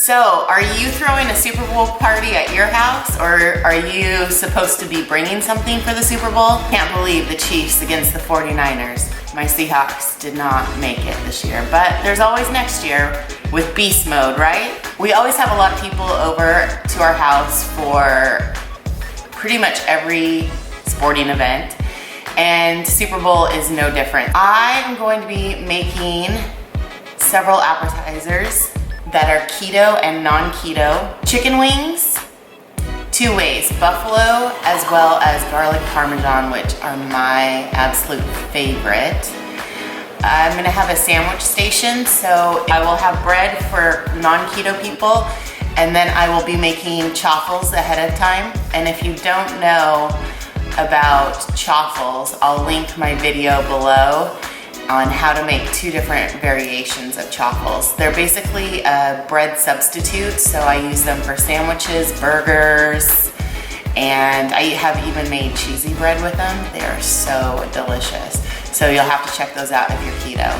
So, are you throwing a Super Bowl party at your house, or are you supposed to be bringing something for the Super Bowl? Can't believe the Chiefs against the 49ers. My Seahawks did not make it this year, but there's always next year with beast mode, right? We always have a lot of people over to our house for pretty much every sporting event, and Super Bowl is no different. I am going to be making several appetizers that are keto and non-keto. Chicken wings, two ways, buffalo as well as garlic parmesan, which are my absolute favorite. I'm gonna have a sandwich station, so I will have bread for non-keto people, and then I will be making chaffles ahead of time. And if you don't know about chaffles, I'll link my video below on how to make two different variations of chaffles. They're basically a bread substitute, so I use them for sandwiches, burgers, and I have even made cheesy bread with them. They are so delicious. So you'll have to check those out if you're keto.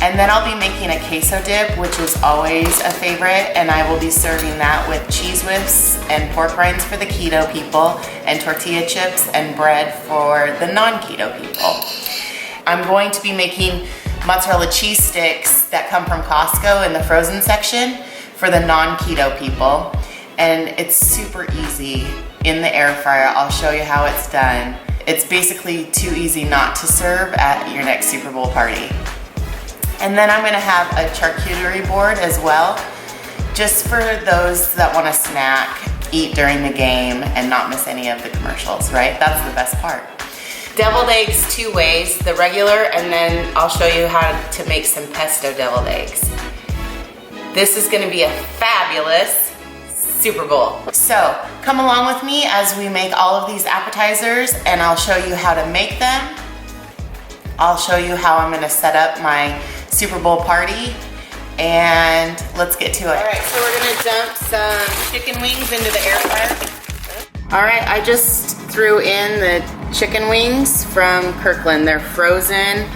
And then I'll be making a queso dip, which is always a favorite, and I will be serving that with cheese whips and pork rinds for the keto people, and tortilla chips and bread for the non-keto people. I'm going to be making mozzarella cheese sticks that come from Costco in the frozen section for the non-keto people. And it's super easy in the air fryer. I'll show you how it's done. It's basically too easy not to serve at your next Super Bowl party. And then I'm gonna have a charcuterie board as well, just for those that wanna snack, eat during the game, and not miss any of the commercials, right? That's the best part. Deviled eggs two ways, the regular, and then I'll show you how to make some pesto deviled eggs. This is gonna be a fabulous Super Bowl. So come along with me as we make all of these appetizers, and I'll show you how to make them. I'll show you how I'm gonna set up my Super Bowl party, and let's get to it. All right, so we're gonna dump some chicken wings into the air fryer. All right, I just threw in the chicken wings from Kirkland. They're frozen,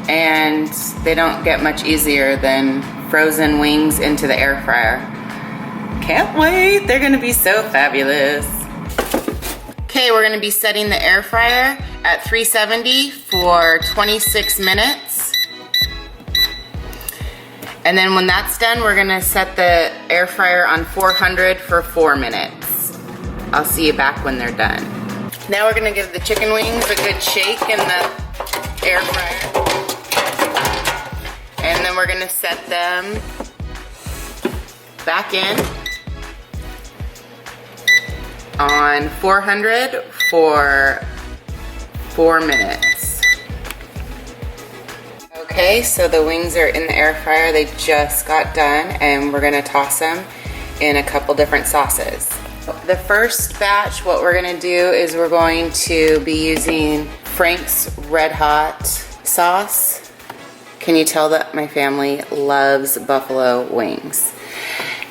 and they don't get much easier than frozen wings into the air fryer. Can't wait, they're gonna be so fabulous. Okay, we're gonna be setting the air fryer at 370 for 26 minutes. And then when that's done, we're gonna set the air fryer on 400 for 4 minutes. I'll see you back when they're done. Now we're gonna give the chicken wings a good shake in the air fryer. And then we're gonna set them back in on 400 for 4 minutes. Okay, so the wings are in the air fryer. They just got done, and we're gonna toss them in a couple different sauces. The first batch, what we're gonna do is we're going to be using Frank's Red Hot sauce. Can you tell that my family loves buffalo wings?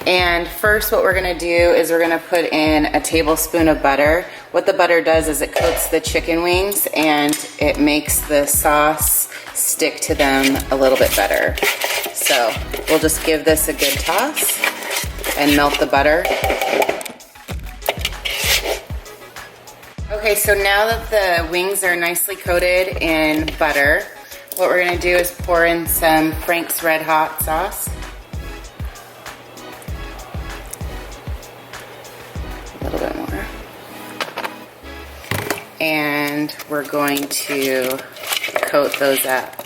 And first what we're gonna do is we're gonna put in a tablespoon of butter. What the butter does is it coats the chicken wings and it makes the sauce stick to them a little bit better. So we'll just give this a good toss and melt the butter. Okay, so now that the wings are nicely coated in butter, what we're gonna do is pour in some Frank's Red Hot sauce. A little bit more. And we're going to coat those up.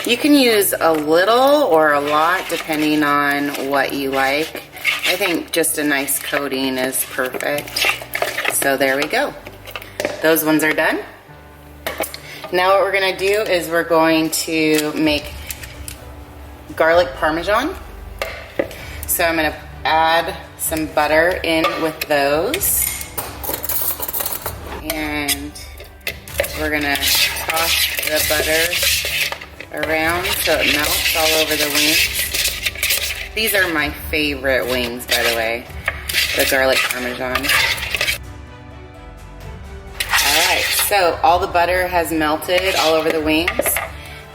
You can use a little or a lot depending on what you like. I think just a nice coating is perfect. So there we go. Those ones are done. Now what we're gonna do is we're going to make garlic parmesan. So I'm gonna add some butter in with those. And we're gonna toss the butter around so it melts all over the wings. These are my favorite wings, by the way, the garlic parmesan. All right, so all the butter has melted all over the wings.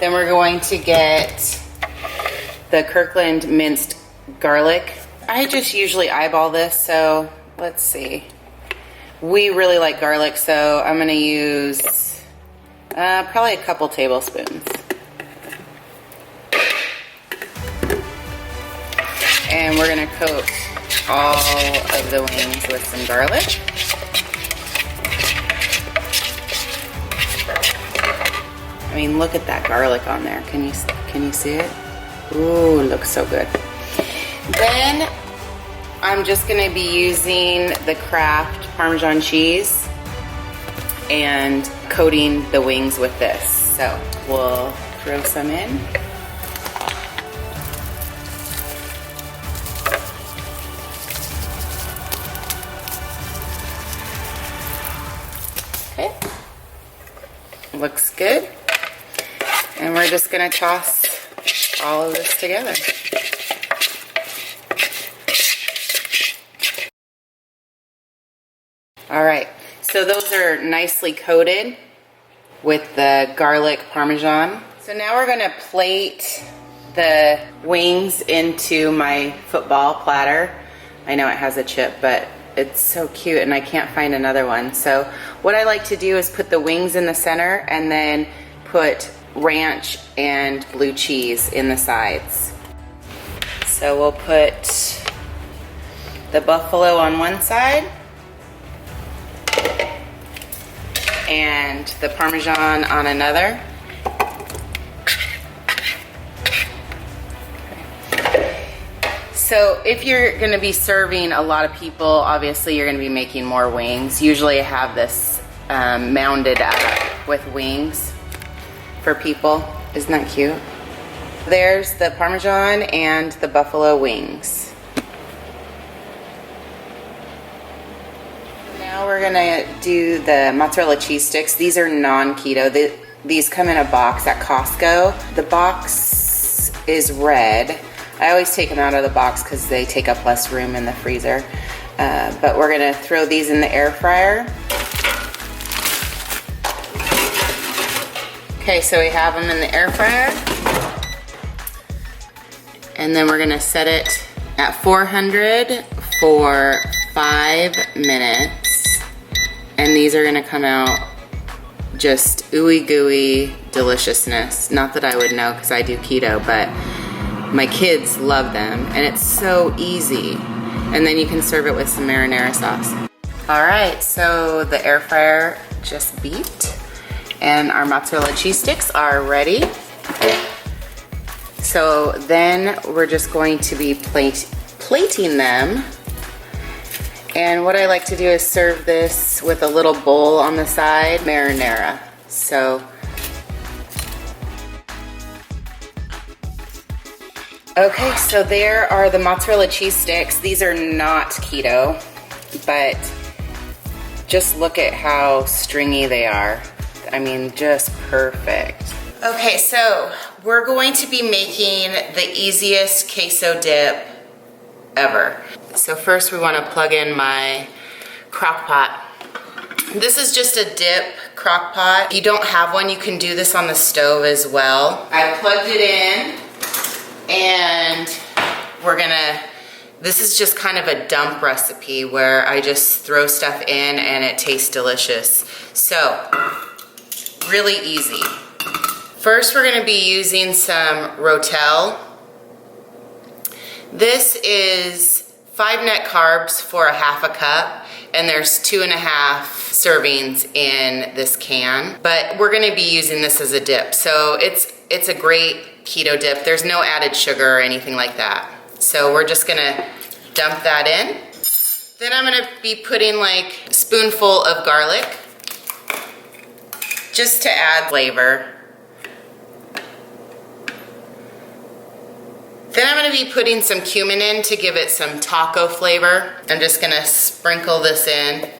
Then we're going to get the Kirkland minced garlic. I just usually eyeball this, so let's see. We really like garlic, so I'm gonna use probably a couple tablespoons. And we're gonna coat all of the wings with some garlic. I mean, look at that garlic on there. Can you see it? Ooh, it looks so good. Then I'm just gonna be using the Kraft Parmesan cheese and coating the wings with this. So we'll throw some in. Okay, looks good. And we're just gonna toss all of this together. All right, so those are nicely coated with the garlic Parmesan. So now we're gonna plate the wings into my football platter. I know it has a chip, but it's so cute and I can't find another one. So what I like to do is put the wings in the center and then put ranch and blue cheese in the sides. So we'll put the buffalo on one side and the Parmesan on another. So if you're gonna be serving a lot of people, obviously you're gonna be making more wings. Usually I have this mounded up with wings for people. Isn't that cute? There's the Parmesan and the buffalo wings. Now we're gonna do the mozzarella cheese sticks. These are non-keto. These come in a box at Costco. The box is red. I always take them out of the box because they take up less room in the freezer. But we're gonna throw these in the air fryer. Okay, so we have them in the air fryer. And then we're gonna set it at 400 for 5 minutes. And these are gonna come out just ooey gooey deliciousness. Not that I would know because I do keto, but my kids love them and it's so easy. And then you can serve it with some marinara sauce. All right, so the air fryer just beeped and our mozzarella cheese sticks are ready. So then we're just going to be plating them. And what I like to do is serve this with a little bowl on the side, marinara. So, okay, so there are the mozzarella cheese sticks. These are not keto, but just look at how stringy they are. I mean, just perfect. Okay, so we're going to be making the easiest queso dip ever. So first we want to plug in my crock pot. This is just a dip crock pot. If you don't have one, you can do this on the stove as well. I plugged it in and this is just kind of a dump recipe where I just throw stuff in and it tastes delicious. So, really easy. First, we're gonna be using some Rotel. This is 5 net carbs for a half a cup, and there's 2.5 servings in this can. But we're gonna be using this as a dip. So it's a great keto dip. There's no added sugar or anything like that. So we're just gonna dump that in. Then I'm gonna be putting like a spoonful of garlic just to add flavor. Then I'm gonna be putting some cumin in to give it some taco flavor. I'm just gonna sprinkle this in.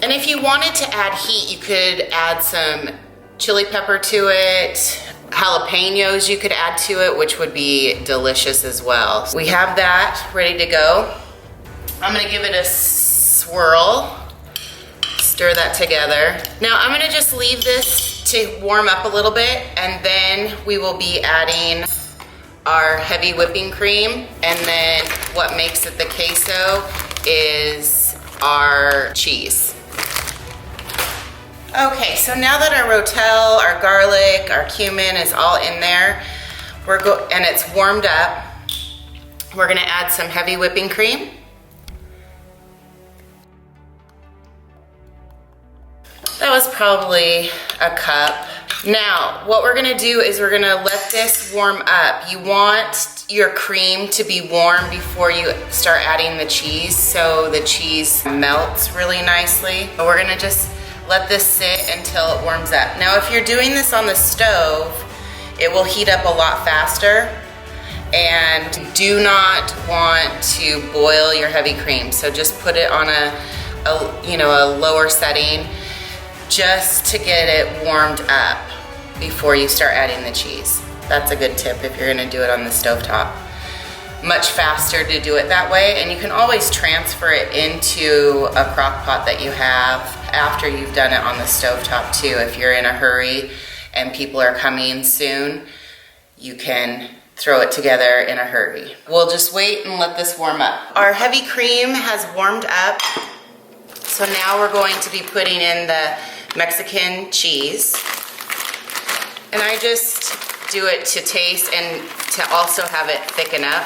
And if you wanted to add heat, you could add some chili pepper to it. Jalapenos you could add to it, which would be delicious as well. We have that ready to go. I'm gonna give it a swirl. Stir that together. Now I'm gonna just leave this to warm up a little bit, and then we will be adding our heavy whipping cream, and then what makes it the queso is our cheese. Okay, so now that our rotel, our garlic, our cumin is all in there, and it's warmed up, we're gonna add some heavy whipping cream. That was probably a cup. Now, what we're gonna do is we're gonna let this warm up. You want your cream to be warm before you start adding the cheese, so the cheese melts really nicely. But we're gonna just let this sit until it warms up. Now, if you're doing this on the stove, it will heat up a lot faster, and you do not want to boil your heavy cream. So just put it on a lower setting, just to get it warmed up before you start adding the cheese. That's a good tip if you're gonna do it on the stovetop. Much faster to do it that way, and you can always transfer it into a crock pot that you have after you've done it on the stovetop too. If you're in a hurry and people are coming soon, you can throw it together in a hurry. We'll just wait and let this warm up. Our heavy cream has warmed up, so now we're going to be putting in the Mexican cheese. And I just do it to taste and to also have it thicken up.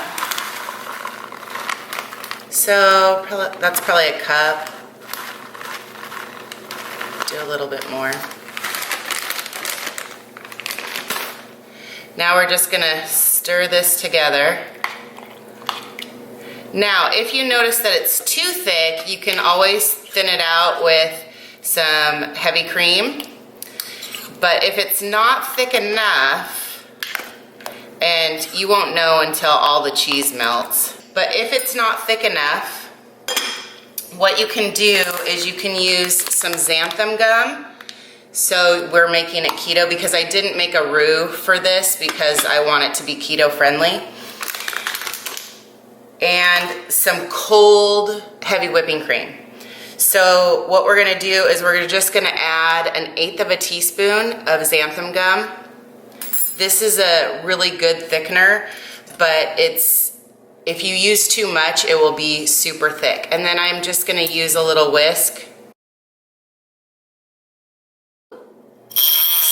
So that's probably a cup. Do a little bit more. Now we're just gonna stir this together. Now, if you notice that it's too thick, you can always thin it out with some heavy cream. But if it's not thick enough, and you won't know until all the cheese melts, but if it's not thick enough, what you can do is you can use some xanthan gum. So we're making it keto, because I didn't make a roux for this because I want it to be keto friendly. And some cold heavy whipping cream. So what we're gonna do is we're just gonna add 1/8 of a teaspoon of xanthan gum. This is a really good thickener, but if you use too much, it will be super thick. And then I'm just gonna use a little whisk.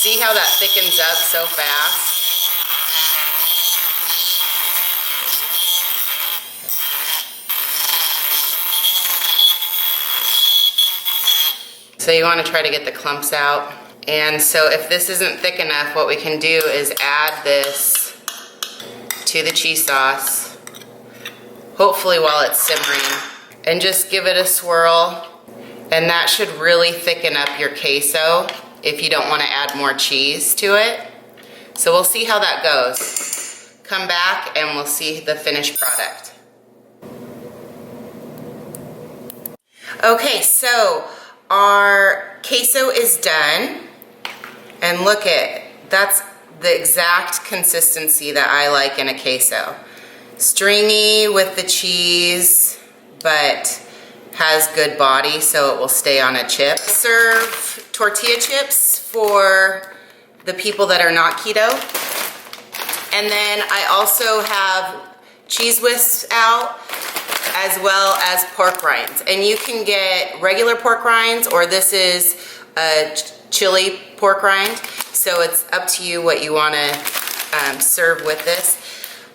See how that thickens up so fast? So you want to try to get the clumps out. And so if this isn't thick enough, what we can do is add this to the cheese sauce, hopefully while it's simmering, and just give it a swirl. And that should really thicken up your queso if you don't want to add more cheese to it. So we'll see how that goes. Come back and we'll see the finished product. Okay, so our queso is done, and look that's the exact consistency that I like in a queso. Stringy with the cheese, but has good body so it will stay on a chip. Serve tortilla chips for the people that are not keto. And then I also have cheese whisks out, as well as pork rinds. And you can get regular pork rinds, or this is a chili pork rind. So it's up to you what you want to serve with this.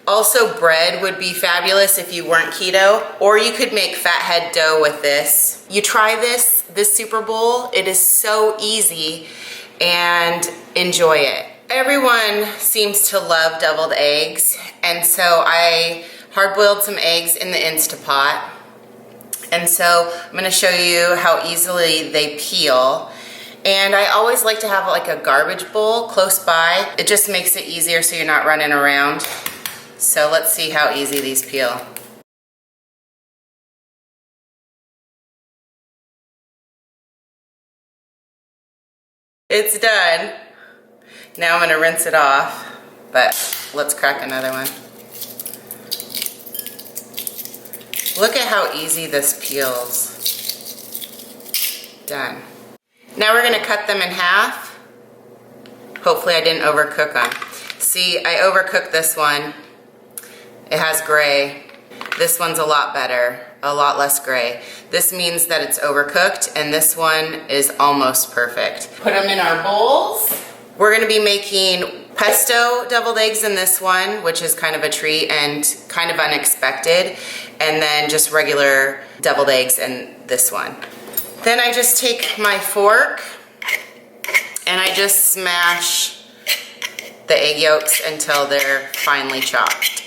Also, bread would be fabulous if you weren't keto, or you could make fathead dough with this. You try this Super Bowl. It is so easy, and enjoy it. Everyone seems to love deviled eggs, and so I hard-boiled some eggs in the Instapot. And so I'm gonna show you how easily they peel. And I always like to have like a garbage bowl close by. It just makes it easier so you're not running around. So let's see how easy these peel. It's done. Now I'm gonna rinse it off, but let's crack another one. Look at how easy this peels. Done. Now we're gonna cut them in half. Hopefully I didn't overcook them. See, I overcooked this one. It has gray. This one's a lot better, a lot less gray. This means that it's overcooked, and this one is almost perfect. Put them in our bowls. We're gonna be making pesto deviled eggs in this one, which is kind of a treat and kind of unexpected, and then just regular deviled eggs in this one. Then I just take my fork and I just smash the egg yolks until they're finely chopped.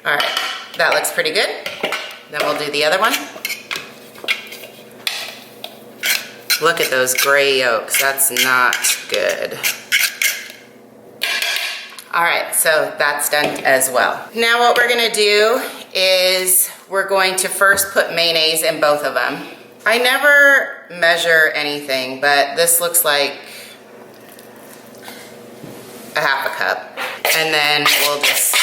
All right, that looks pretty good. Then we'll do the other one. Look at those gray yolks, that's not good. All right, so that's done as well. Now what we're gonna do is we're going to first put mayonnaise in both of them. I never measure anything, but this looks like a half a cup. And then we'll just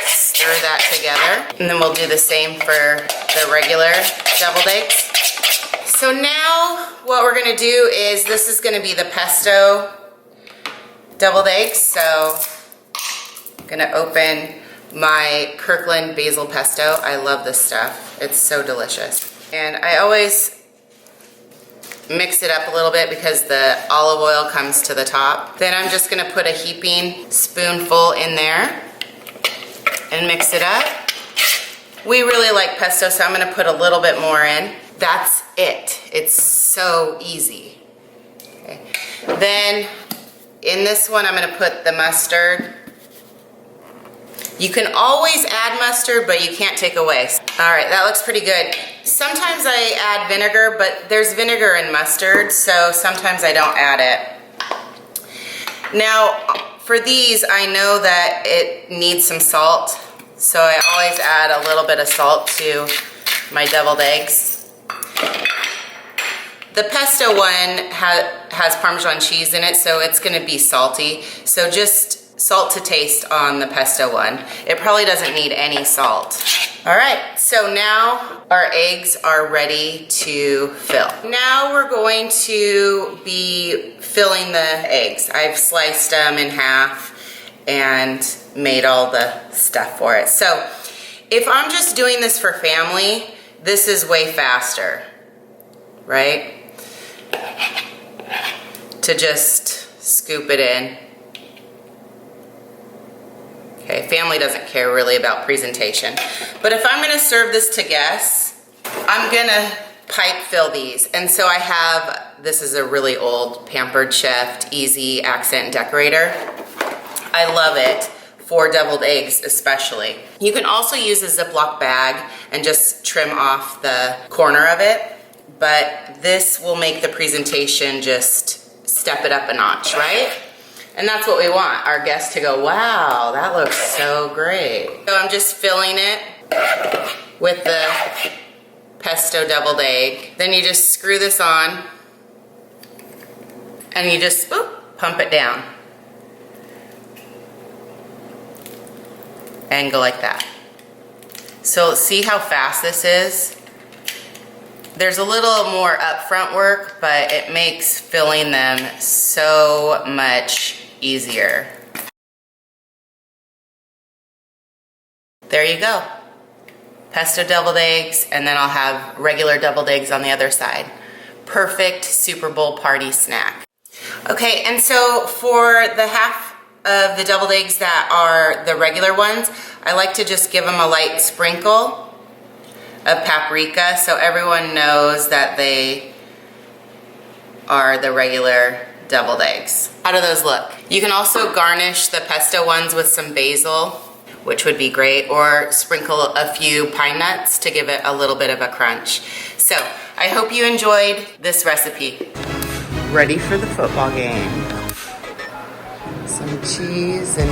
stir that together. And then we'll do the same for the regular deviled eggs. So now what we're gonna do is, this is gonna be the pesto deviled eggs. So I'm gonna open my Kirkland basil pesto. I love this stuff. It's so delicious. And I always mix it up a little bit because the olive oil comes to the top. Then I'm just gonna put a heaping spoonful in there and mix it up. We really like pesto, so I'm gonna put a little bit more in. That's it. It's so easy. Okay. Then in this one, I'm gonna put the mustard. You can always add mustard, but you can't take away. All right, that looks pretty good. Sometimes I add vinegar, but there's vinegar in mustard, so sometimes I don't add it. Now, for these, I know that it needs some salt, so I always add a little bit of salt to my deviled eggs. The pesto one has Parmesan cheese in it, so it's gonna be salty. So just salt to taste on the pesto one. It probably doesn't need any salt. All right, so now our eggs are ready to fill. Now we're going to be filling the eggs. I've sliced them in half and made all the stuff for it. So if I'm just doing this for family, this is way faster, right? To just scoop it in. Okay, family doesn't care really about presentation. But if I'm gonna serve this to guests, I'm gonna pipe fill these. And so I have, this is a really old Pampered Chef Easy Accent Decorator. I love it for deviled eggs especially. You can also use a Ziploc bag and just trim off the corner of it, but this will make the presentation just step it up a notch, right? And that's what we want, our guests to go, wow, that looks so great. So I'm just filling it with the pesto deviled egg. Then you just screw this on and you just pump it down. And go like that. So see how fast this is? There's a little more upfront work, but it makes filling them so much easier. There you go. Pesto deviled eggs, and then I'll have regular deviled eggs on the other side. Perfect Super Bowl party snack. Okay, and so for the half of the deviled eggs that are the regular ones, I like to just give them a light sprinkle of paprika so everyone knows that they are the regular deviled eggs. How do those look? You can also garnish the pesto ones with some basil, which would be great, or sprinkle a few pine nuts to give it a little bit of a crunch. So I hope you enjoyed this recipe. Ready for the football game. Some cheese and